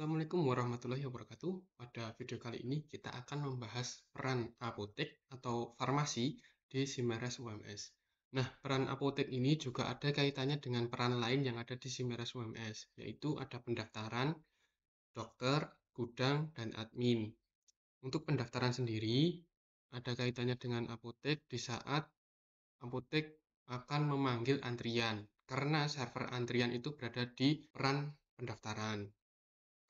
Assalamualaikum warahmatullahi wabarakatuh. Pada video kali ini kita akan membahas peran apotek atau farmasi di Simeres UMS. Nah, peran apotek ini juga ada kaitannya dengan peran lain yang ada di Simeres UMS, yaitu ada pendaftaran, dokter, gudang, dan admin. Untuk pendaftaran sendiri, ada kaitannya dengan apotek di saat apotek akan memanggil antrian, karena server antrian itu berada di peran pendaftaran.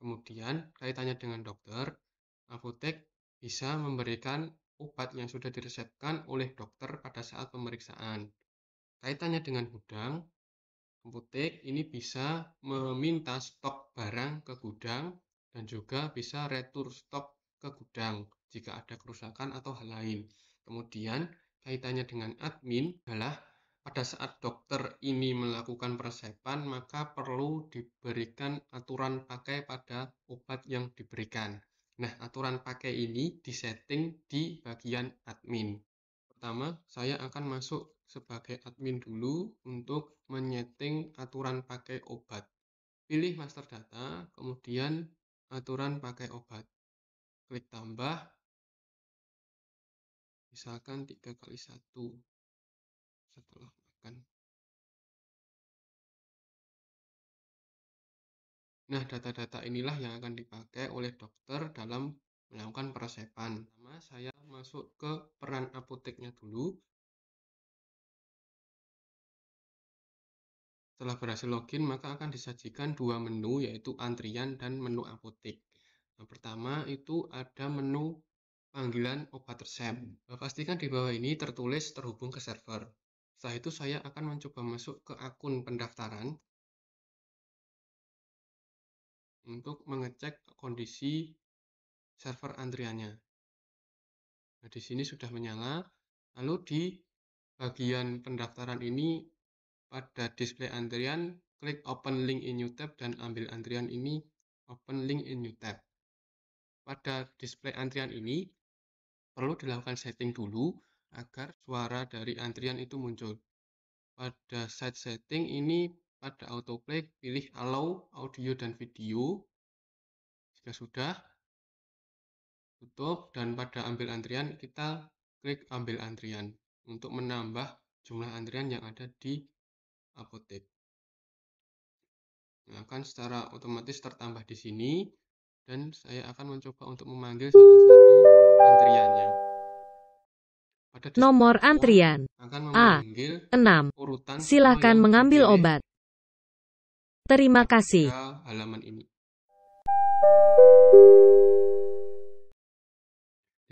Kemudian, kaitannya dengan dokter, apotek bisa memberikan obat yang sudah diresepkan oleh dokter pada saat pemeriksaan. Kaitannya dengan gudang, apotek ini bisa meminta stok barang ke gudang dan juga bisa retur stok ke gudang jika ada kerusakan atau hal lain. Kemudian, kaitannya dengan admin adalah pada saat dokter ini melakukan peresepan, maka perlu diberikan aturan pakai pada obat yang diberikan. Nah, aturan pakai ini disetting di bagian admin. Pertama, saya akan masuk sebagai admin dulu untuk menyeting aturan pakai obat. Pilih master data, kemudian aturan pakai obat. Klik tambah, misalkan 3x1 setelah makan. Nah, data-data inilah yang akan dipakai oleh dokter dalam melakukan peresepan. Pertama, saya masuk ke peran apoteknya dulu. Setelah berhasil login, maka akan disajikan dua menu, yaitu antrian dan menu apotek. Yang pertama itu ada menu panggilan obat resep. Pastikan di bawah ini tertulis terhubung ke server. Setelah itu saya akan mencoba masuk ke akun pendaftaran untuk mengecek kondisi server antriannya. Nah, di sini sudah menyala. Lalu di bagian pendaftaran ini pada display antrian, klik open link in new tab dan ambil antrian ini open link in new tab. Pada display antrian ini perlu dilakukan setting dulu agar suara dari antrian itu muncul. Pada site setting ini pada autoplay pilih allow audio dan video. Jika sudah, tutup, dan pada ambil antrian kita klik ambil antrian untuk menambah jumlah antrian yang ada di apotek. Nah, akan secara otomatis tertambah di sini dan saya akan mencoba untuk memanggil salah satu antriannya. Pada Nomor display antrian akan memanggil A6. urutan Silakan yang mengambil dipilih obat. Terima kasih. pada halaman ini.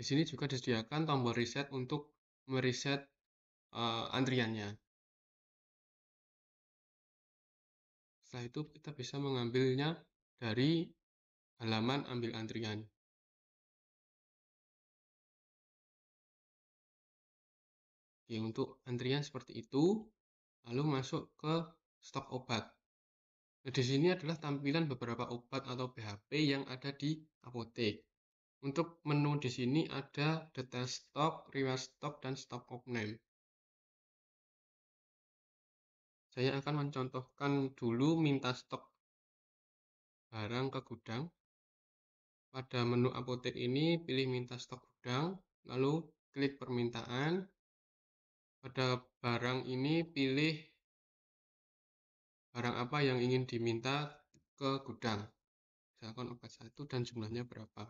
Di sini juga disediakan tombol reset untuk mereset antriannya. Setelah itu kita bisa mengambilnya dari halaman ambil antrian. Oke, untuk antrian seperti itu, lalu masuk ke stok obat. Nah, di sini adalah tampilan beberapa obat atau PHP yang ada di apotek. Untuk menu di sini ada detail stok, reward stok, dan stock of name. Saya akan mencontohkan dulu minta stok barang ke gudang. Pada menu apotek ini pilih minta stok gudang, lalu klik permintaan. Pada barang ini pilih barang apa yang ingin diminta ke gudang. Misalkan obat 1 dan jumlahnya berapa.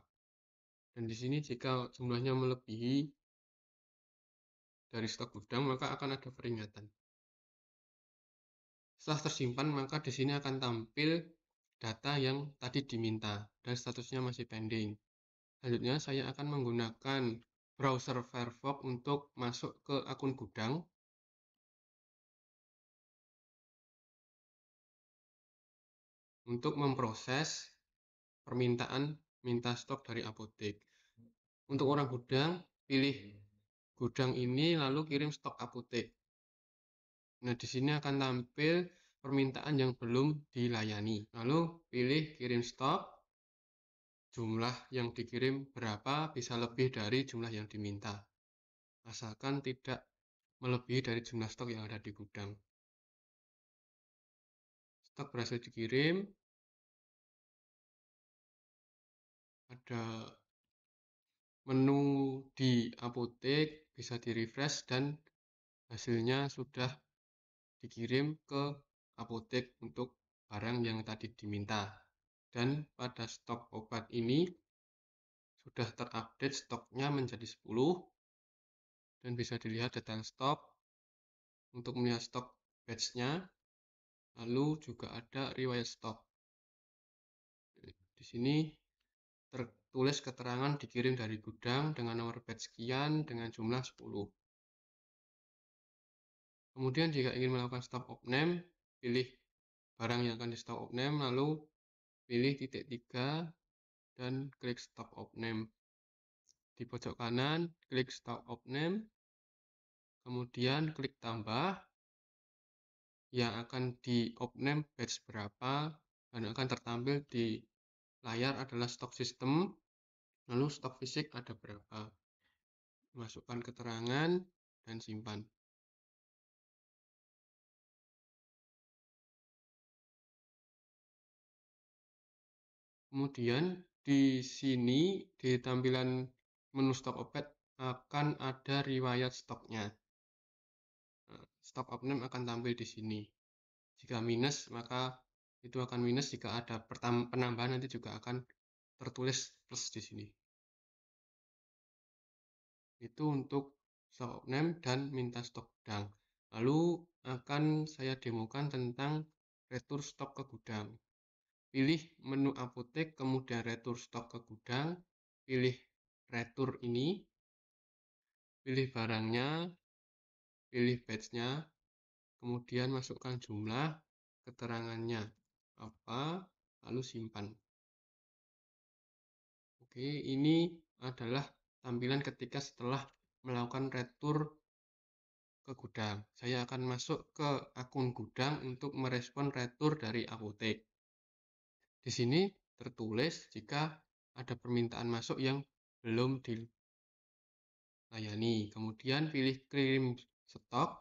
Dan di sini jika jumlahnya melebihi dari stok gudang, maka akan ada peringatan. Setelah tersimpan, maka di sini akan tampil data yang tadi diminta dan statusnya masih pending. Selanjutnya saya akan menggunakan browser Firefox untuk masuk ke akun gudang. Untuk memproses permintaan minta stok dari apotek. Untuk orang gudang, pilih gudang ini lalu kirim stok apotek. Nah, di sini akan tampil permintaan yang belum dilayani. Lalu pilih kirim stok. Jumlah yang dikirim berapa, bisa lebih dari jumlah yang diminta. Asalkan tidak melebihi dari jumlah stok yang ada di gudang. Stok berhasil dikirim. ada menu di apotek, bisa di-refresh dan hasilnya sudah dikirim ke apotek untuk barang yang tadi diminta. Dan pada stok obat ini sudah terupdate stoknya menjadi 10 dan bisa dilihat detail stok untuk melihat stok batch-nya, lalu juga ada riwayat stok. Di sini tertulis keterangan dikirim dari gudang dengan nomor batch sekian dengan jumlah 10. Kemudian jika ingin melakukan stop of name, pilih barang yang akan di stop of name, lalu pilih titik 3 dan klik stop of name. Di pojok kanan, klik stop of name, kemudian klik tambah, yang akan di of name batch berapa, dan akan tertampil di layar adalah stok sistem, lalu stok fisik ada berapa. Masukkan keterangan dan simpan. Kemudian di sini di tampilan menu stok obat akan ada riwayat stoknya. Stok of name akan tampil di sini. Jika minus maka itu akan minus, jika ada penambahan nanti juga akan tertulis plus di sini. Itu untuk stok of name dan minta stok gudang. Lalu akan saya demokan tentang retur stok ke gudang. Pilih menu apotek, kemudian retur stok ke gudang, pilih retur ini, pilih barangnya, pilih batch-nya, kemudian masukkan jumlah, keterangannya apa, lalu simpan. Oke, ini adalah tampilan ketika setelah melakukan retur ke gudang. Saya akan masuk ke akun gudang untuk merespon retur dari apotek. Di sini tertulis jika ada permintaan masuk yang belum dilayani. Kemudian pilih kirim stok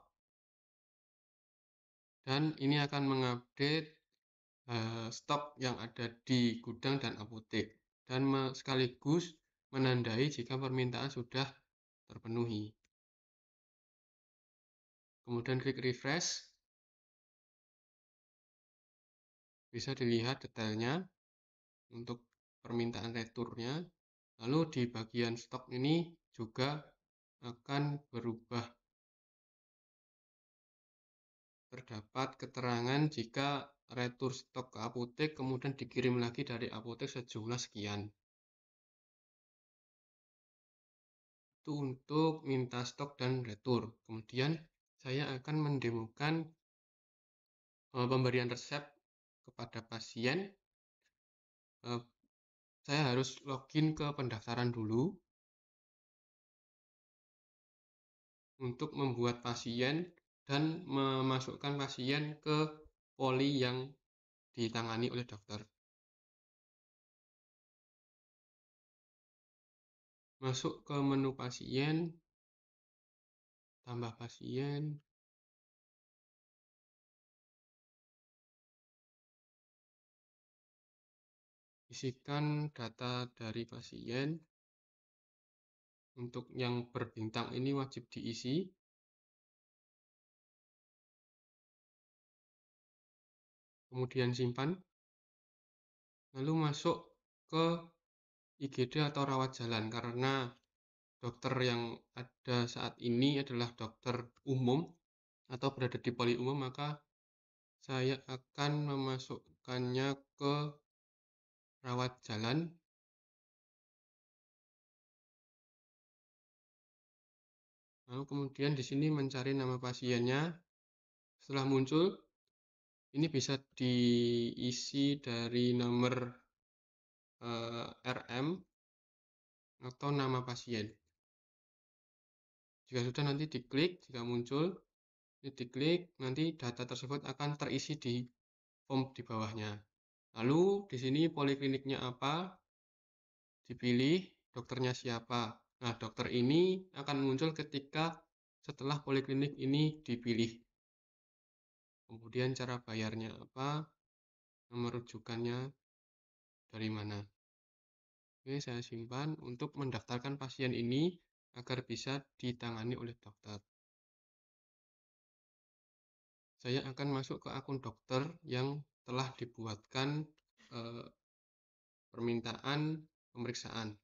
dan ini akan mengupdate stok yang ada di gudang dan apotek dan sekaligus menandai jika permintaan sudah terpenuhi. Kemudian klik refresh, bisa dilihat detailnya untuk permintaan returnya. Lalu di bagian stok ini juga akan berubah. Terdapat keterangan jika retur stok ke apotek kemudian dikirim lagi dari apotek sejumlah sekian. Itu untuk minta stok dan retur. Kemudian saya akan mendemokan pemberian resep kepada pasien. Saya harus login ke pendaftaran dulu untuk membuat pasien dan memasukkan pasien ke poli yang ditangani oleh dokter. Masuk ke menu pasien, tambah pasien, isikan data dari pasien. Untuk yang berbintang ini wajib diisi. Kemudian simpan. Lalu masuk ke IGD atau rawat jalan, karena dokter yang ada saat ini adalah dokter umum atau berada di poli umum, maka saya akan memasukkannya ke rawat jalan. Lalu kemudian di sini mencari nama pasiennya. Setelah muncul, ini bisa diisi dari nomor RM atau nama pasien. Jika sudah nanti diklik, jika muncul, ini diklik, nanti data tersebut akan terisi di form di bawahnya. Lalu di sini polikliniknya apa, dipilih, dokternya siapa. Nah, dokter ini akan muncul ketika setelah poliklinik ini dipilih. Kemudian cara bayarnya apa, nomor rujukannya dari mana. Oke, saya simpan untuk mendaftarkan pasien ini agar bisa ditangani oleh dokter. Saya akan masuk ke akun dokter yang telah dibuatkan eh, permintaan pemeriksaan.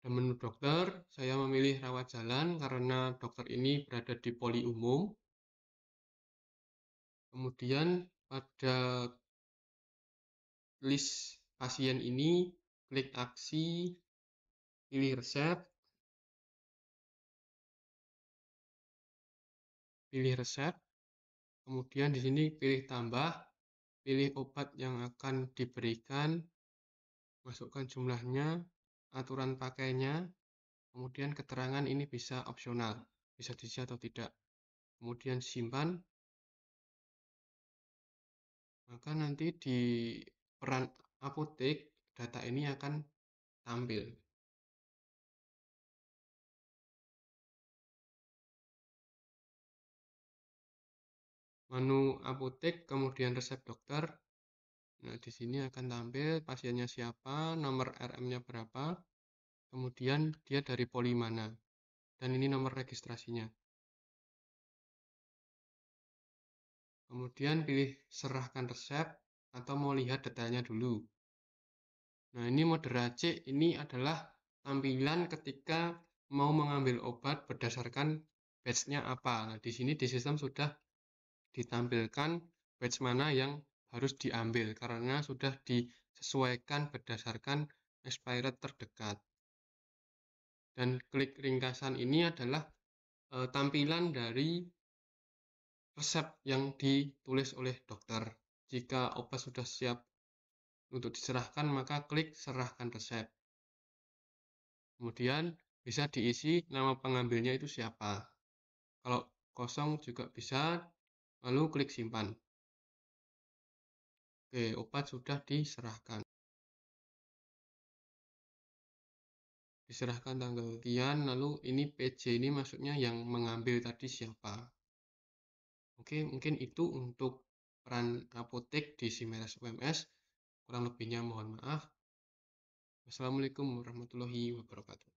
Dan menu dokter, saya memilih rawat jalan karena dokter ini berada di poli umum. Kemudian pada list pasien ini, klik aksi, pilih resep, kemudian di sini pilih tambah, pilih obat yang akan diberikan, masukkan jumlahnya, aturan pakainya, kemudian keterangan ini bisa opsional, bisa diisi atau tidak. Kemudian simpan, maka nanti di peran apotek data ini akan tampil. Menu apotek, kemudian resep dokter. Nah, di sini akan tampil pasiennya siapa, nomor RM-nya berapa, kemudian dia dari poli mana, dan ini nomor registrasinya. Kemudian pilih serahkan resep atau mau lihat detailnya dulu. Nah, ini mode racik ini adalah tampilan ketika mau mengambil obat berdasarkan batch-nya apa. Nah, di sini di sistem sudah ditampilkan batch mana yang harus diambil karena sudah disesuaikan berdasarkan expired terdekat. Dan klik ringkasan ini adalah tampilan dari resep yang ditulis oleh dokter. Jika obat sudah siap untuk diserahkan, maka klik serahkan resep. Kemudian bisa diisi nama pengambilnya itu siapa. Kalau kosong juga bisa, lalu klik simpan. Oke, obat sudah diserahkan. Diserahkan tanggal sekian, lalu ini PJ ini maksudnya yang mengambil tadi siapa. Oke, mungkin itu untuk peran apotek di Simeres UMS. Kurang lebihnya mohon maaf. Wassalamualaikum warahmatullahi wabarakatuh.